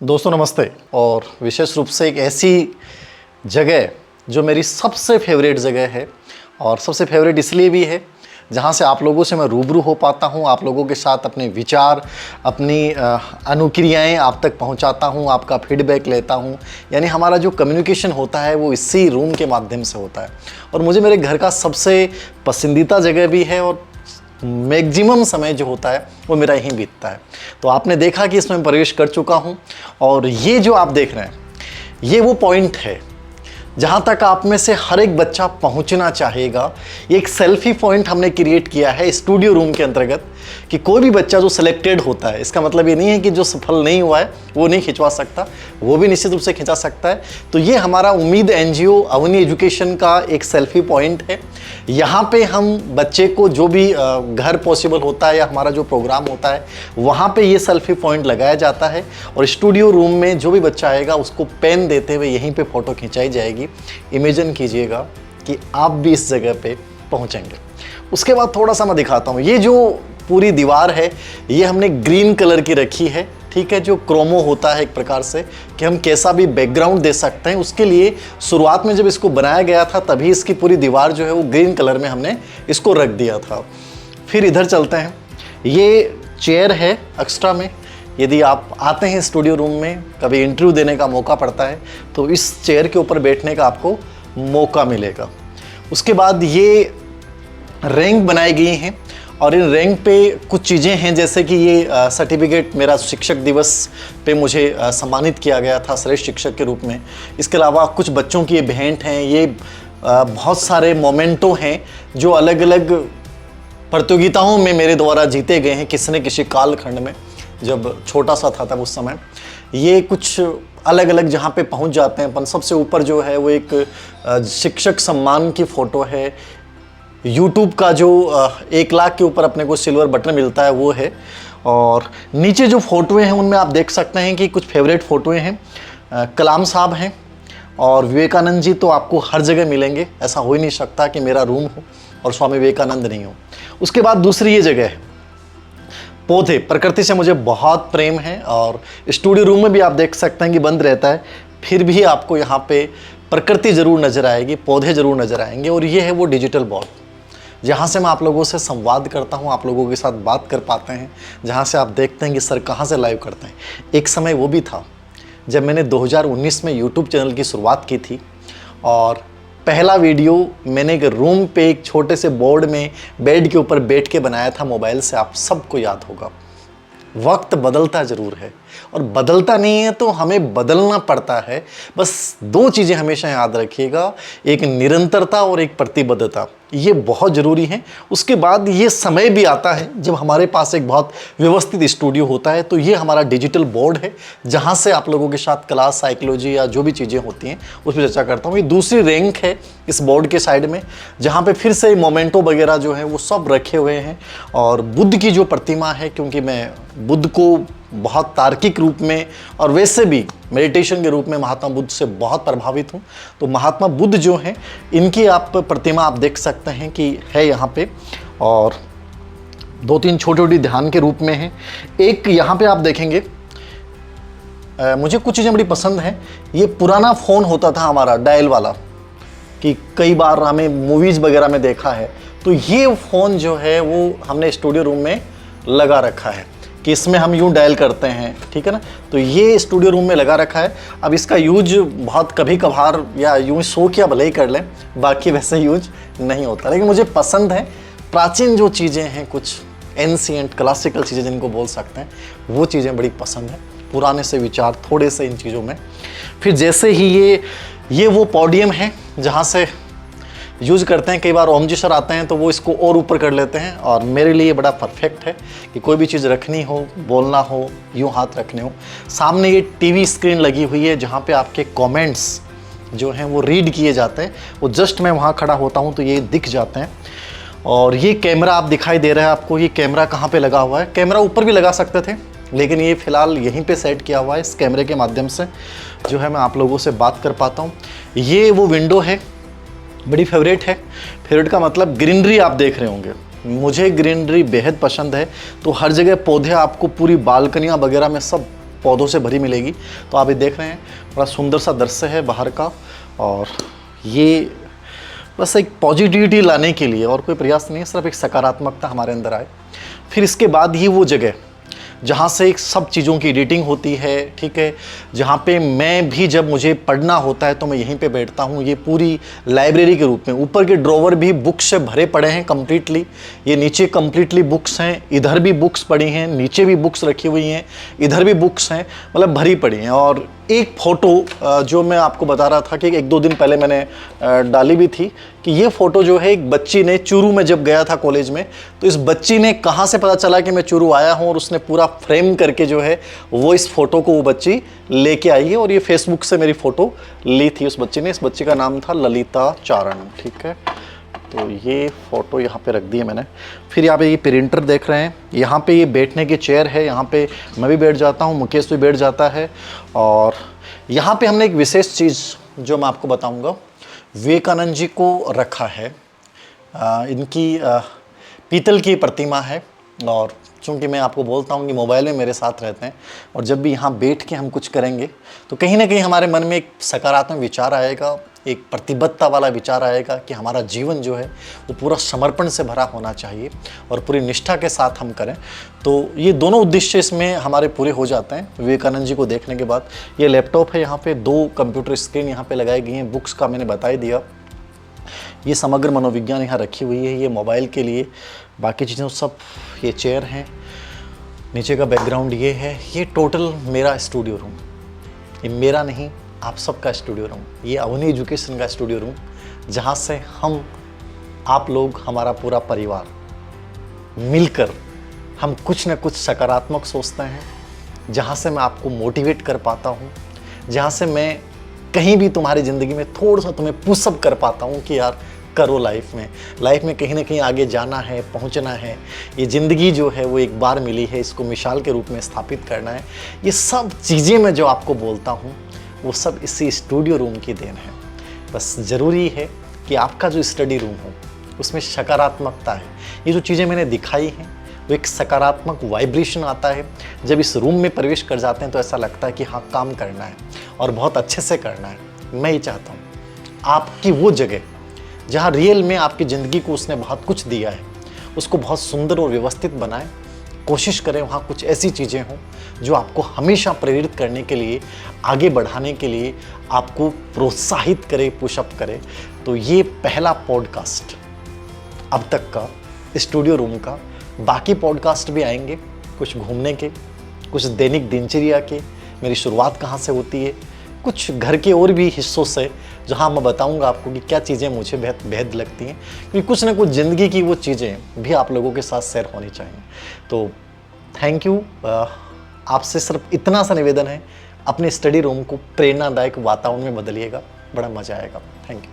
दोस्तों नमस्ते। और विशेष रूप से एक ऐसी जगह जो मेरी सबसे फेवरेट जगह है, और सबसे फेवरेट इसलिए भी है जहाँ से आप लोगों से मैं रूबरू हो पाता हूँ, आप लोगों के साथ अपने विचार, अपनी अनुक्रियाएँ आप तक पहुँचाता हूँ, आपका फीडबैक लेता हूँ। यानी हमारा जो कम्युनिकेशन होता है वो इसी रूम के माध्यम से होता है। और मुझे मेरे घर का सबसे पसंदीदा जगह भी है, और मैक्सिमम समय जो होता है वो मेरा यहीं बीतता है। तो आपने देखा कि इसमें प्रवेश कर चुका हूँ, और ये जो आप देख रहे हैं ये वो पॉइंट है जहाँ तक आप में से हर एक बच्चा पहुँचना चाहेगा। एक सेल्फी पॉइंट हमने क्रिएट किया है स्टूडियो रूम के अंतर्गत कि कोई भी बच्चा जो सिलेक्टेड होता है, इसका मतलब ये नहीं है कि जो सफल नहीं हुआ है वो नहीं खिंचवा सकता, वो भी निश्चित रूप से खिंचा सकता है। तो ये हमारा उम्मीद एनजीओ अवनी एजुकेशन का एक सेल्फी पॉइंट है। यहाँ पे हम बच्चे को जो भी घर पॉसिबल होता है या हमारा जो प्रोग्राम होता है वहाँ पे ये सेल्फी पॉइंट लगाया जाता है, और स्टूडियो रूम में जो भी बच्चा आएगा उसको पेन देते हुए यहीं पे फ़ोटो खिंचाई जाएगी। इमेजिन कीजिएगा कि आप भी इस जगह पे पहुँचेंगे। उसके बाद थोड़ा सा मैं दिखाता हूँ। ये जो पूरी दीवार है ये हमने ग्रीन कलर की रखी है, ठीक है, जो क्रोमो होता है एक प्रकार से कि हम कैसा भी बैकग्राउंड दे सकते हैं। उसके लिए शुरुआत में जब इसको बनाया गया था तभी इसकी पूरी दीवार जो है वो ग्रीन कलर में हमने इसको रख दिया था। फिर इधर चलते हैं। ये चेयर है एक्स्ट्रा में, यदि आप आते हैं स्टूडियो रूम में, कभी इंटरव्यू देने का मौका पड़ता है तो इस चेयर के ऊपर बैठने का आपको मौका मिलेगा। उसके बाद ये रैंक बनाई गई हैं, और इन रैंक पे कुछ चीज़ें हैं, जैसे कि ये सर्टिफिकेट मेरा शिक्षक दिवस पे मुझे सम्मानित किया गया था श्रेष्ठ शिक्षक के रूप में। इसके अलावा कुछ बच्चों की ये भेंट हैं, ये बहुत सारे मोमेंटो हैं जो अलग अलग प्रतियोगिताओं में मेरे द्वारा जीते गए हैं, किसी न किसी कालखंड में जब छोटा सा था तब उस समय। ये कुछ अलग अलग जहाँ पे पहुँच जाते हैं अपन। सबसे ऊपर जो है वो एक शिक्षक सम्मान की फ़ोटो है। YouTube का जो 1 लाख के ऊपर अपने को सिल्वर बटन मिलता है वो है। और नीचे जो फ़ोटोएँ हैं उनमें आप देख सकते हैं कि कुछ फेवरेट फ़ोटोएँ हैं। कलाम साहब हैं और विवेकानंद जी तो आपको हर जगह मिलेंगे, ऐसा हो ही नहीं सकता कि मेरा रूम हो और स्वामी विवेकानंद नहीं हो। उसके बाद दूसरी ये जगह है पौधे। प्रकृति से मुझे बहुत प्रेम है, और स्टूडियो रूम में भी आप देख सकते हैं कि बंद रहता है, फिर भी आपको यहाँ पे प्रकृति ज़रूर नज़र आएगी, पौधे ज़रूर नज़र आएंगे। और ये है वो डिजिटल बोर्ड जहाँ से मैं आप लोगों से संवाद करता हूँ, आप लोगों के साथ बात कर पाते हैं, जहाँ से आप देखते हैं कि सर कहाँ से लाइव करते हैं। एक समय वो भी था जब मैंने 2019 में यूट्यूब चैनल की शुरुआत की थी, और पहला वीडियो मैंने एक रूम पे एक छोटे से बोर्ड में बेड के ऊपर बैठ के बनाया था मोबाइल से। आप सबको याद होगा। वक्त बदलता ज़रूर है, और बदलता नहीं है तो हमें बदलना पड़ता है। बस 2 चीज़ें हमेशा याद रखिएगा, एक निरंतरता और एक प्रतिबद्धता, ये बहुत ज़रूरी है। उसके बाद ये समय भी आता है जब हमारे पास एक बहुत व्यवस्थित स्टूडियो होता है। तो ये हमारा डिजिटल बोर्ड है जहाँ से आप लोगों के साथ क्लास, साइकोलॉजी या जो भी चीज़ें होती हैं उस पर चर्चा करता हूँ। ये दूसरी रैंक है इस बोर्ड के साइड में, जहाँ पे फिर से मोमेंटो वगैरह जो है वो सब रखे हुए हैं। और बुद्ध की जो प्रतिमा है, क्योंकि मैं बुद्ध को बहुत तार्किक रूप में और वैसे भी मेडिटेशन के रूप में महात्मा बुद्ध से बहुत प्रभावित हूँ, तो महात्मा बुद्ध जो हैं इनकी आप प्रतिमा आप देख सकते हैं कि है यहाँ पे, और 2-3 छोटी छोटी ध्यान के रूप में है। एक यहाँ पे आप देखेंगे, मुझे कुछ चीज़ें बड़ी पसंद हैं। ये पुराना फ़ोन होता था हमारा डायल वाला, कि कई बार हमें मूवीज़ वगैरह में देखा है, तो ये फ़ोन जो है वो हमने स्टूडियो रूम में लगा रखा है कि इसमें हम यूँ डायल करते हैं, ठीक है ना। तो ये स्टूडियो रूम में लगा रखा है। अब इसका यूज बहुत कभी कभार या यूँ शो किया भले ही कर लें, बाकी वैसे यूज नहीं होता, लेकिन मुझे पसंद है। प्राचीन जो चीज़ें हैं, कुछ एंशिएंट क्लासिकल चीज़ें जिनको बोल सकते हैं, वो चीज़ें बड़ी पसंद हैं। पुराने से विचार थोड़े से इन चीज़ों में। फिर जैसे ही ये वो पोडियम है जहाँ से यूज़ करते हैं। कई बार ओम जी सर आते हैं तो वो इसको और ऊपर कर लेते हैं, और मेरे लिए बड़ा परफेक्ट है कि कोई भी चीज़ रखनी हो, बोलना हो, यूँ हाथ रखने हो। सामने ये टीवी स्क्रीन लगी हुई है जहाँ पे आपके कमेंट्स जो हैं वो रीड किए जाते हैं। वो जस्ट मैं वहाँ खड़ा होता हूँ तो ये दिख जाते हैं। और ये कैमरा आप दिखाई दे रहा है आपको, ये कैमरा कहाँ पर लगा हुआ है। कैमरा ऊपर भी लगा सकते थे, लेकिन ये फ़िलहाल यहीं पे सेट किया हुआ है। इस कैमरे के माध्यम से जो है मैं आप लोगों से बात कर पाता हूँ। ये वो विंडो है, बड़ी फेवरेट है। फेवरेट का मतलब ग्रीनरी आप देख रहे होंगे, मुझे ग्रीनरी बेहद पसंद है। तो हर जगह पौधे आपको पूरी बालकनियाँ वगैरह में सब पौधों से भरी मिलेगी। तो आप ये देख रहे हैं बड़ा सुंदर सा दृश्य है बाहर का, और ये बस एक पॉजिटिविटी लाने के लिए और कोई प्रयास नहीं है, सिर्फ एक सकारात्मकता हमारे अंदर आए। फिर इसके बाद ये वो जगह जहाँ से एक सब चीज़ों की एडिटिंग होती है, ठीक है, जहाँ पे मैं भी जब मुझे पढ़ना होता है तो मैं यहीं पे बैठता हूँ। ये पूरी लाइब्रेरी के रूप में, ऊपर के ड्रॉवर भी बुक्स से भरे पड़े हैं कंप्लीटली, ये नीचे कंप्लीटली बुक्स हैं, इधर भी बुक्स पड़ी हैं, नीचे भी बुक्स रखी हुई हैं, इधर भी बुक्स हैं, मतलब भरी पड़ी हैं। और एक फ़ोटो जो मैं आपको बता रहा था कि 1-2 दिन पहले मैंने डाली भी थी कि ये फ़ोटो जो है एक बच्ची ने, चूरू में जब गया था कॉलेज में, तो इस बच्ची ने कहाँ से पता चला कि मैं चूरू आया हूँ, और उसने पूरा फ्रेम करके जो है वो इस फ़ोटो को वो बच्ची लेके आई है। और ये फेसबुक से मेरी फ़ोटो ली थी उस बच्ची ने। इस बच्ची का नाम था ललिता चारण, ठीक है। तो ये फ़ोटो यहाँ पे रख दी है मैंने। फिर यहाँ पे ये प्रिंटर देख रहे हैं, यहाँ पे ये बैठने की चेयर है, यहाँ पे मैं भी बैठ जाता हूँ, मुकेश भी बैठ जाता है। और यहाँ पे हमने एक विशेष चीज़ जो मैं आपको बताऊँगा, विवेकानंद जी को रखा है। इनकी पीतल की प्रतिमा है, और चूँकि मैं आपको बोलता हूँ कि मोबाइल में मेरे साथ रहते हैं, और जब भी यहाँ बैठ के हम कुछ करेंगे तो कहीं ना कहीं हमारे मन में एक सकारात्मक विचार आएगा, एक प्रतिबद्धता वाला विचार आएगा कि हमारा जीवन जो है वो पूरा समर्पण से भरा होना चाहिए और पूरी निष्ठा के साथ हम करें। तो ये दोनों उद्देश्य इसमें हमारे पूरे हो जाते हैं विवेकानंद जी को देखने के बाद। ये लैपटॉप है, यहाँ पे 2 कंप्यूटर स्क्रीन यहाँ पे लगाई गई हैं, बुक्स का मैंने बता ही दिया। ये समग्र मनोविज्ञान यहाँ रखी हुई है, ये मोबाइल के लिए, बाकी चीज़ें सब, ये चेयर हैं, नीचे का बैकग्राउंड ये है। ये टोटल मेरा स्टूडियो रूम, ये मेरा नहीं आप सबका स्टूडियो रूम, ये अवनी एजुकेशन का स्टूडियो रूम, जहाँ से हम आप लोग, हमारा पूरा परिवार मिलकर हम कुछ न कुछ सकारात्मक सोचते हैं, जहाँ से मैं आपको मोटिवेट कर पाता हूँ, जहाँ से मैं कहीं भी तुम्हारी ज़िंदगी में थोड़ा सा तुम्हें पुशअप कर पाता हूँ कि यार करो, लाइफ में कहीं ना कहीं आगे जाना है, पहुँचना है। ये ज़िंदगी जो है वो एक बार मिली है, इसको मिसाल के रूप में स्थापित करना है। ये सब चीज़ें मैं जो आपको बोलता हूँ वो सब इसी स्टूडियो रूम की देन है। बस ज़रूरी है कि आपका जो स्टडी रूम हो उसमें सकारात्मकता है। ये जो चीज़ें मैंने दिखाई हैं वो एक सकारात्मक वाइब्रेशन आता है। जब इस रूम में प्रवेश कर जाते हैं तो ऐसा लगता है कि हाँ, काम करना है और बहुत अच्छे से करना है। मैं ये चाहता हूँ आपकी वो जगह जहाँ रियल में आपकी ज़िंदगी को उसने बहुत कुछ दिया है, उसको बहुत सुंदर और व्यवस्थित बनाएं। कोशिश करें वहाँ कुछ ऐसी चीज़ें हों जो आपको हमेशा प्रेरित करने के लिए, आगे बढ़ाने के लिए आपको प्रोत्साहित करे, पुशअप करे। तो ये पहला पॉडकास्ट अब तक का स्टूडियो रूम का। बाकी पॉडकास्ट भी आएंगे, कुछ घूमने के, कुछ दैनिक दिनचर्या के, मेरी शुरुआत कहाँ से होती है, कुछ घर के और भी हिस्सों से, जहाँ मैं बताऊंगा आपको कि क्या चीज़ें मुझे बेहद लगती हैं, क्योंकि कुछ ना कुछ ज़िंदगी की वो चीज़ें भी आप लोगों के साथ शेयर होनी चाहिए। तो थैंक यू। आपसे सिर्फ इतना सा निवेदन है, अपने स्टडी रूम को प्रेरणादायक वातावरण में बदलिएगा, बड़ा मज़ा आएगा। Thank you.